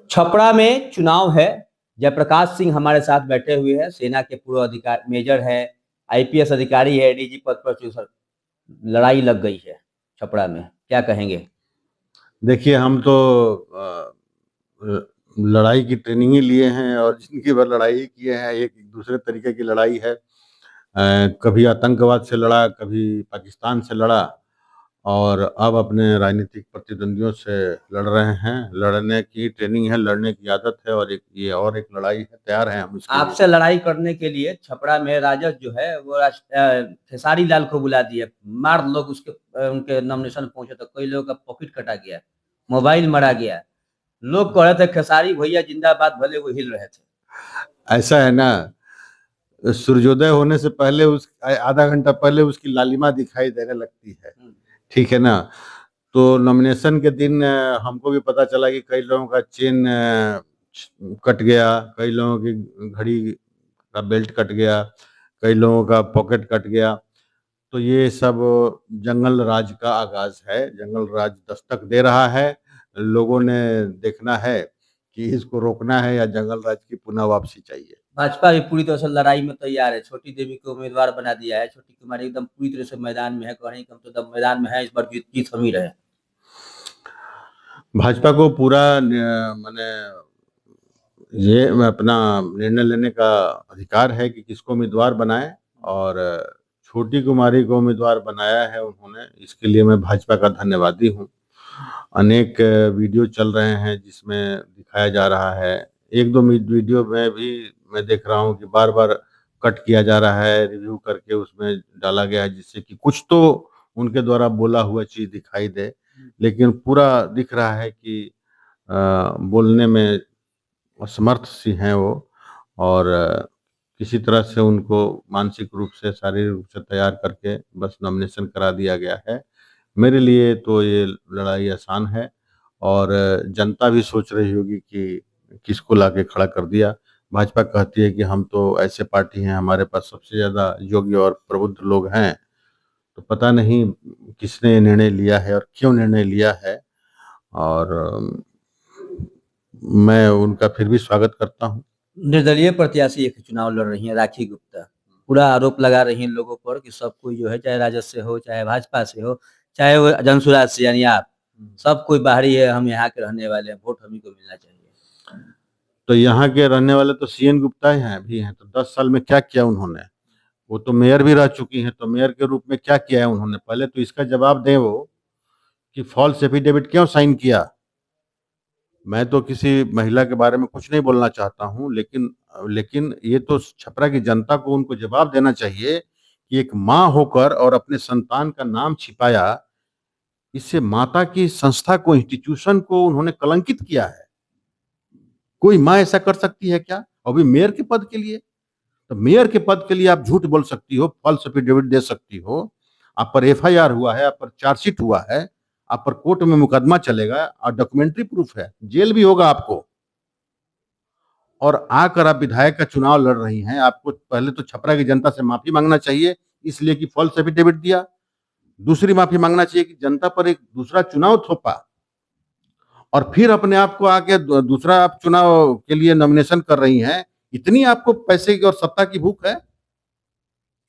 छपरा में चुनाव है। जयप्रकाश सिंह हमारे साथ बैठे हुए हैं, सेना के पूर्व अधिकारी मेजर है, आईपीएस अधिकारी है, डीजी पद पर लड़ाई लग गई है छपरा में, क्या कहेंगे? देखिए, हम तो लड़ाई की ट्रेनिंग ही लिए हैं और जिनकी बार लड़ाई किए हैं, एक दूसरे तरीके की लड़ाई है। कभी आतंकवाद से लड़ा, कभी पाकिस्तान से लड़ा और अब अपने राजनीतिक प्रतिद्वंदियों से लड़ रहे हैं। लड़ने की ट्रेनिंग है, लड़ने की आदत है और एक लड़ाई है, तैयार हैं हम इसके लिए। आपसे लड़ाई करने के लिए छपरा में राजद जो है वो खेसारी लाल को बुला दिया। मार लोग उनके नॉमिनेशन पहुंचे तो कई लोगों का पॉकेट कटा गया, मोबाइल मरा गया। लोग कह रहे थे खेसारी भैया जिंदाबाद, भले वो हिल रहे थे। ऐसा है ना, सूर्योदय होने से पहले आधा घंटा पहले उसकी लालिमा दिखाई देने लगती है, ठीक है ना। तो नॉमिनेशन के दिन हमको भी पता चला कि कई लोगों का चेन कट गया, कई लोगों की घड़ी का बेल्ट कट गया, कई लोगों का पॉकेट कट गया। तो ये सब जंगल राज का आगाज है। जंगल राज दस्तक दे रहा है। लोगों ने देखना है कि इसको रोकना है या जंगल राज की पुनः वापसी चाहिए। भाजपा भी पूरी तरह से लड़ाई में तैयार है। छोटी देवी को उम्मीदवार बना दिया है। छोटी कुमारी एकदम पूरी तरह से मैदान में है, कहीं कम तो दम मैदान में है। इस बार जीत हम ही रहे। भाजपा को पूरा माने ये अपना निर्णय लेने का अधिकार है कि किसको उम्मीदवार बनाए और छोटी कुमारी को उम्मीदवार बनाया है उन्होंने। इसके लिए मैं भाजपा का धन्यवादी हूँ। अनेक वीडियो चल रहे हैं जिसमें दिखाया जा रहा है। एक दो वीडियो में भी मैं देख रहा हूँ कि बार बार कट किया जा रहा है, रिव्यू करके उसमें डाला गया है जिससे कि कुछ तो उनके द्वारा बोला हुआ चीज दिखाई दे, लेकिन पूरा दिख रहा है कि बोलने में असमर्थ सी हैं वो और किसी तरह से उनको मानसिक रूप से, शारीरिक रूप से तैयार करके बस नॉमिनेशन करा दिया गया है। मेरे लिए तो ये लड़ाई आसान है और जनता भी सोच रही होगी कि किसको लाके खड़ा कर दिया। भाजपा कहती है कि हम तो ऐसे पार्टी हैं, हमारे पास सबसे ज़्यादा योग्य और प्रबुद्ध लोग हैं। तो पता नहीं किसने निर्णय लिया है और क्यों निर्णय लिया है, और मैं उनका फिर भी स्वागत करता हूँ। निर्दलीय प्रत्याशी एक चुनाव लड़ रही हैं, राखी गुप्ता। पूरा आरोप लगा रही हैं लोगों पर कि सब कोई जो है, चाहे राजद से हो, चाहे भाजपा से हो, चाहे वो जनसुराज से, यानी आप सब कोई बाहरी है, हम यहाँ के रहने वाले हैं, वोट हम ही को मिलना चाहिए। तो यहाँ के रहने वाले तो सीएन गुप्ता हैं भी हैं। तो 10 साल में क्या किया उन्होंने? वो तो मेयर भी रह चुकी हैं। तो मेयर के रूप में क्या किया है उन्होंने? पहले तो इसका जवाब दें वो कि फॉल्स एफिडेविट क्यों साइन किया। मैं तो किसी महिला के बारे में कुछ नहीं बोलना चाहता हूँ, लेकिन ये तो छपरा की जनता को उनको जवाब देना चाहिए कि एक माँ होकर और अपने संतान का नाम छिपाया, इससे माता की संस्था को, इंस्टीट्यूशन को उन्होंने कलंकित किया है। कोई माँ ऐसा कर सकती है क्या? अभी मेयर के पद के लिए, तो मेयर के पद के लिए आप झूठ बोल सकती हो, फॉल्स एफिडेविट दे सकती हो। आप पर एफआईआर हुआ है, आप पर चार्जशीट हुआ है, आप पर कोर्ट में मुकदमा चलेगा और डॉक्यूमेंट्री प्रूफ है, जेल भी होगा आपको। और आकर आप विधायक का चुनाव लड़ रही हैं। आपको पहले तो छपरा की जनता से माफी मांगना चाहिए इसलिए कि फॉल्स एफिडेविट दिया। दूसरी माफी मांगना चाहिए कि जनता पर एक दूसरा चुनाव थोपा और फिर अपने आप को आके दूसरा आप चुनाव के लिए नॉमिनेशन कर रही हैं। इतनी आपको पैसे की और सत्ता की भूख है?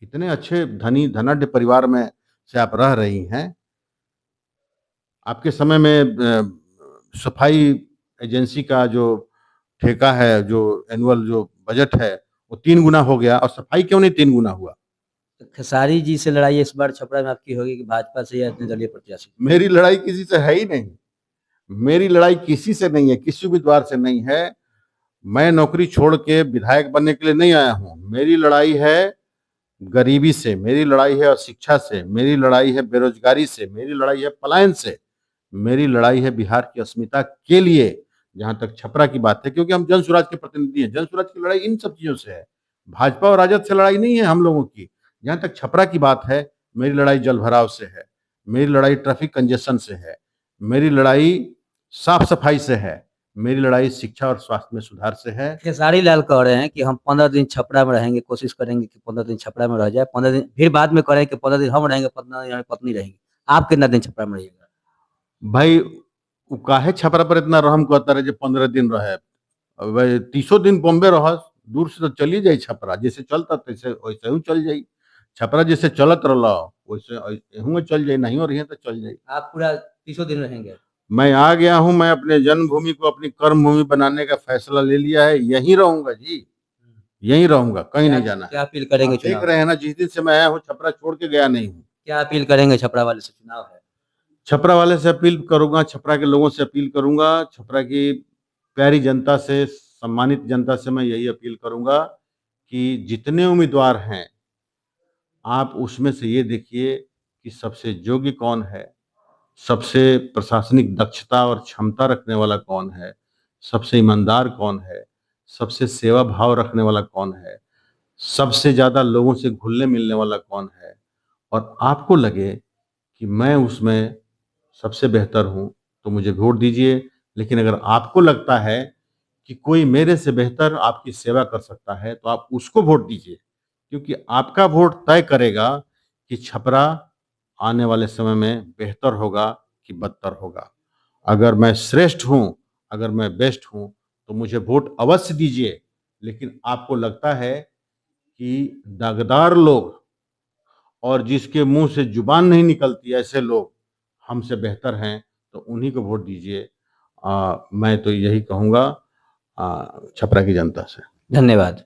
इतने अच्छे धनाढ्य परिवार में से आप रह रही हैं। आपके समय में सफाई एजेंसी का जो ठेका है, जो एनुअल जो बजट है, वो 3 गुना हो गया और सफाई क्यों नहीं 3 गुना हुआ? खेसारी जी से लड़ाई इस बार छपरा में आपकी होगी कि भाजपा से या निर्दलीय प्रत्याशी? मेरी लड़ाई किसी से है ही नहीं। मेरी लड़ाई किसी से नहीं है, किसी उम्मीदवार से नहीं है। मैं नौकरी छोड़ के विधायक बनने के लिए नहीं आया हूँ। मेरी लड़ाई है गरीबी से, मेरी लड़ाई है अशिक्षा से, मेरी लड़ाई है बेरोजगारी से, मेरी लड़ाई है पलायन से, मेरी लड़ाई है बिहार की अस्मिता के लिए। जहां तक छपरा की बात है, क्योंकि हम जन स्वराज के प्रतिनिधि हैं, जन स्वराज की लड़ाई इन सब चीजों से है। भाजपा और राजद से लड़ाई नहीं है हम लोगों की। जहां तक छपरा की बात है, मेरी लड़ाई जल भराव से है, मेरी लड़ाई ट्रैफिक कंजेशन से है, मेरी लड़ाई साफ सफाई से है, मेरी लड़ाई शिक्षा और स्वास्थ्य में सुधार से है। खेसारी लाल कह रहे हैं कि हम 15 दिन छपरा में रहेंगे, कोशिश करेंगे कि 15 दिन छपरा में रह जाए, 15 दिन फिर बाद में करें कि 15 दिन हम रहेंगे, 15 दिन हमारी पत्नी रहेंगी। आप कितना दिन छपरा में रहिएगा? भाई, उ काहे छपरा पर इतना रहम कहता रहे, जो 15 दिन रहे, अब 30 दिन बॉम्बे रह, दूर से तो चली जाई छपरा, जैसे चलता तैसे वैसे ही चल जाई, छपरा जैसे चलत रहला वैसे एहू चल जाई, नहीं रही तो चल जाई। आप पूरा 30 दिन रहेंगे? मैं आ गया हूँ, मैं अपने जन्मभूमि को अपनी कर्म भूमि बनाने का फैसला ले लिया है, यहीं रहूंगा जी, यहीं रहूंगा, कहीं नहीं जाना है। क्या अपील करेंगे? आप देख चुनाव रहे हैं ना, जिस दिन से मैं आया हूँ छपरा छोड़ के गया नहीं हूँ। क्या अपील करेंगे? छपरा वाले से चुनाव है। छपरा वाले से अपील करूंगा, छपरा के लोगों से अपील करूंगा, छपरा की प्यारी जनता से, सम्मानित जनता से मैं यही अपील करूंगा कि जितने उम्मीदवार हैं, आप उसमें से ये देखिए कि सबसे योग्य कौन है, सबसे प्रशासनिक दक्षता और क्षमता रखने वाला कौन है, सबसे ईमानदार कौन है, सबसे सेवा भाव रखने वाला कौन है, सबसे ज़्यादा लोगों से घुलने-मिलने वाला कौन है, और आपको लगे कि मैं उसमें सबसे बेहतर हूँ, तो मुझे वोट दीजिए। लेकिन अगर आपको लगता है कि कोई मेरे से बेहतर आपकी सेवा कर सकता है, तो आप उसको वोट दीजिए, क्योंकि आपका वोट तय करेगा कि छपरा आने वाले समय में बेहतर होगा कि बदतर होगा। अगर मैं श्रेष्ठ हूँ, अगर मैं बेस्ट हूँ, तो मुझे वोट अवश्य दीजिए। लेकिन आपको लगता है कि दागदार लोग और जिसके मुँह से ज़ुबान नहीं निकलती, ऐसे लोग हमसे बेहतर हैं, तो उन्हीं को वोट दीजिए। मैं तो यही कहूँगा छपरा की जनता से। धन्यवाद।